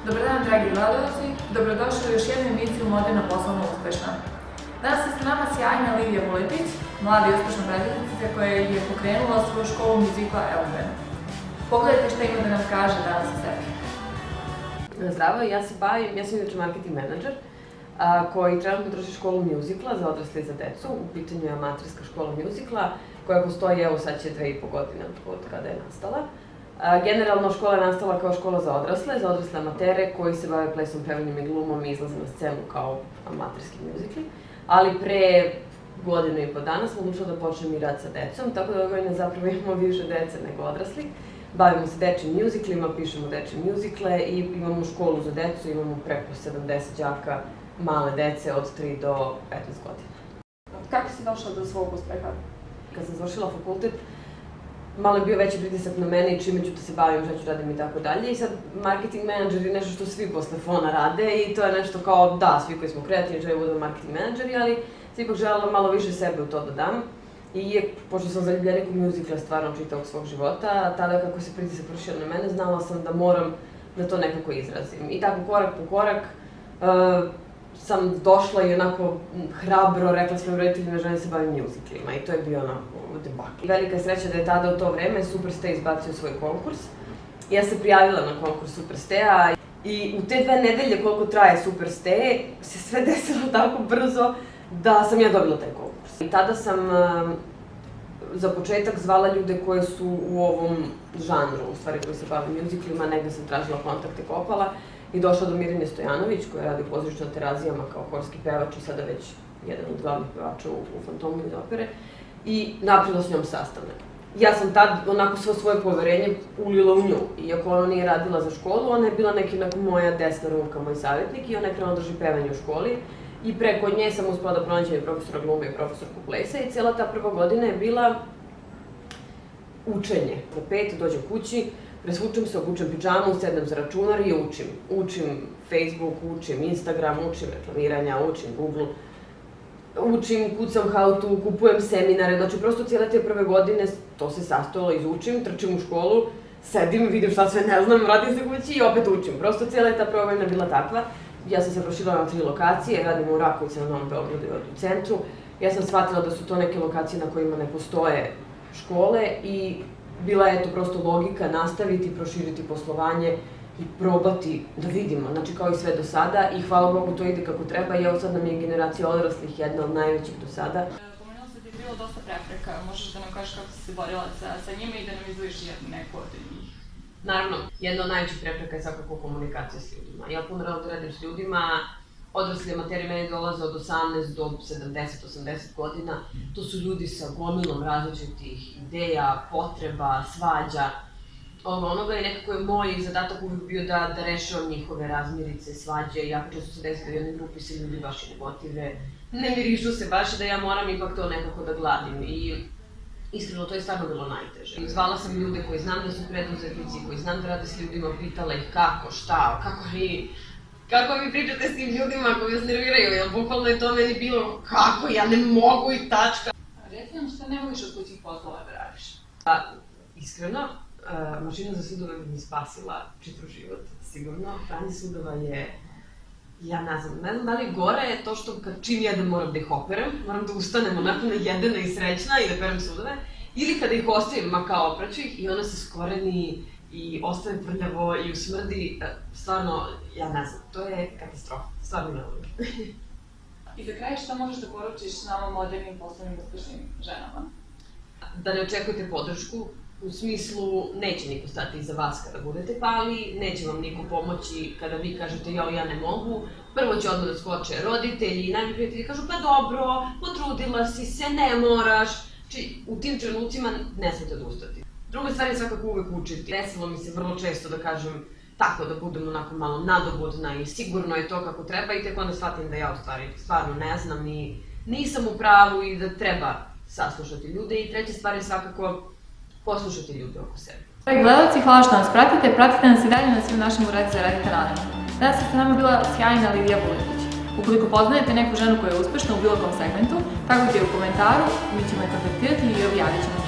Dobar dan, dragi gledalci, dobrodošli u još jednu emisiju Moderna poslovno uspešna. Danas je sa nama sjajna Lidija Vuletić, mlada i uspešna preduzetnica koja je pokrenula svoju školu muzikla Elben. Pogledajte šta ima da nam kaže danas o sebi. Zdravo, ja sam inače marketing menadžer koji trenutno drži školu muzikla za odrasle i za decu. U pitanju je amaterska škola muzikla koja postoji, evo sad će 2,5 godine od kada je nastala. Generalno škola je nastala kao škola za odrasle amatere koji se bave plesom, pevanjem i glumom i izlaze na scenu kao amaterski muzikli. Ali pre godinu i po dana smo odlučili da počnemo i rad sa decom, tako da ove godine zapravo imamo više dece nego odraslih. Bavimo se dečjim muziklima, pišemo dečje muzikle i imamo školu za decu, imamo preko 70 đaka male dece od 3 do 15 godina. Kako si došla do svog uspeha? Kad sam završila fakultet, malo je bio veći pritisak na mene i čime ću da se bavim, šta ću radim i tako dalje. I sad marketing menadžer je nešto što svi posle fona rade i to je nešto kao da, svi koji smo kreativni želimo da budemo marketing menadžeri, ali sam ipak želela malo više sebe u to da dam. I pošto sam zaljubljenik u muzikle stvarno čitavog svog života, tada kako se pritisak vršio na mene, znala sam da moram da to nekako izrazim. I tako korak po korak sam došla i onako hrabro rekla svojim roditeljima da želim se bavim muziklima i to je bio onako debakl. Velika je sreća da je tada u to vreme Superste izbacio svoj konkurs. Ja se prijavila na konkurs Superstea i u te 2 nedelje koliko traje Superste se sve desilo tako brzo da sam ja dobila taj konkurs. I tada sam za početak zvala ljude koji su u ovom žanru, u stvari koji se bave muziklima, negde sam tražila kontakte, kopala i došla do Mirjane Stojanović koja radi u pozorištu na Terazijama kao horski pevač i sada već jedan od glavnih pevača u Fantomu iz opere i napravila s njom sastanak. Ja sam tad onako svo svoje poverenje ulila u nju, iako ona nije radila za školu, ona je bila neki moja desna ruka, moj savjetnik i ona je krenula drži pevanje u školi. I preko nje sam uspela da pronađem i profesora glume i profesorku plesa i cijela ta prva godina je bila učenje. Na 5 dođem kući, presvučem se, obučem pidžamu, sednem za računar i učim. Učim Facebook, učim Instagram, učim reklamiranja, učim Google, učim, kucam how to, kupujem seminare, znači prosto cijele te prve godine to se sastojalo, izučim, trčim u školu, sedim, vidim šta sve ne znam, vratim se kući i opet učim. Prosto cijela je ta prva godina bila takva. Ja sam se proširila na 3 lokacije, radimo u Rakovici, na Novom Beogradu i u centru. Ja sam shvatila da su to neke lokacije na kojima ne postoje škole i bila je to prosto logika nastaviti, proširiti poslovanje i probati da vidimo, znači kao i sve do sada i hvala Bogu to ide kako treba i evo sad nam je generacija odraslih jedna od najvećih do sada. Pomenula se da je bilo dosta prepreka, možeš da nam kažeš kako si se borila sa njima i da nam izdvojiš neku od njih? Naravno, jedna od najvećih prepreka je svakako komunikacija s ljudima. Ja puno radim s ljudima, odrasli amateri meni dolaze od 18 do 70-80 godina. To su ljudi sa gomilom različitih ideja, potreba, svađa. Onoga je nekako je moj zadatak uvijek bio da rešavam njihove razmirice, svađe. Jako često se desi da u jednoj grupi se ljudi baš i ne motive, ne mirišu se baš i da ja moram ipak to nekako da gladim. Iskreno, to je stvarno bilo najteže. Zvala sam ljude koji znam da su preduzetnici, koji znam da rade s ljudima, pitala ih kako, šta, kako vi pričate s tim ljudima koji vas nerviraju, jer bukvalno je to meni bilo kako, ja ne mogu i tačka. Reci nam šta ne voliš od kućih poslova da radiš? Iskreno, mašina za sudove bi mi spasila čitav život, sigurno. Pranje sudova je, ja ne znam da li gore je to što čim jedem moram da ih operem, moram da ustanem onako najedena i srećna i da perem sudove, ili kada ih ostavim, ma kao opraću ih i ona se skoreni i ostane prljavo i usmrdi, stvarno, ja ne znam, to je katastrofa, stvarno ne volim. I za kraj šta možeš da poručiš nama modernim poslovnim uspešnim ženama? Da ne očekujete podršku, u smislu neće niko stati iza vas kada budete pali, neće vam niko pomoći kada vi kažete ja ne mogu, prvo će odmah da skoče roditelji i najbolji prijatelji kažu pa dobro, potrudila si se, ne moraš, znači u tim trenucima ne smete odustati. Druga stvar je svakako uvek učiti. Desilo mi se vrlo često da kažem tako da budem onako malo nadobudna i sigurno je to kako treba i tek onda shvatim da ja u stvari stvarno ne znam i nisam u pravu i da treba saslušati ljude i treća stvar je svakako poslušati ljude oko sebe. Dragi gledalci, hvala što nas pratite nas i dalje na svim našim Uradi za raditi kanalima. Danas je sa nama bila sjajna Lidija Vuletić. Ukoliko poznajete neku ženu koja je uspešna u bilo kom segmentu, takvite je u komentaru, mi ćemo je kontaktirati i objavit ćemo